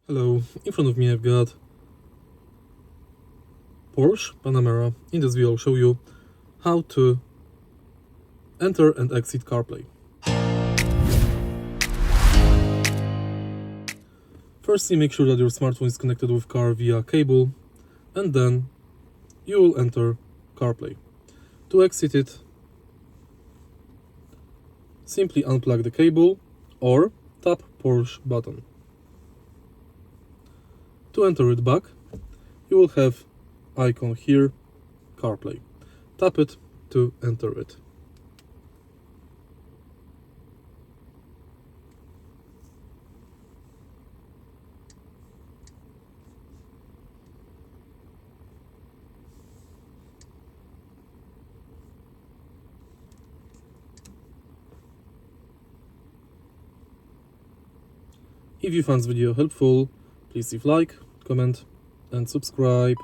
Hello, in front of me I've got Porsche Panamera. In this video I'll show you how to enter and exit CarPlay. Firstly, make sure that your smartphone is connected with car via cable, and then you will enter CarPlay. To exit it, simply unplug the cable or tap Porsche button. To enter it back, you will have icon here, CarPlay. Tap it to enter it. If you found this video helpful, please leave like, comment and subscribe.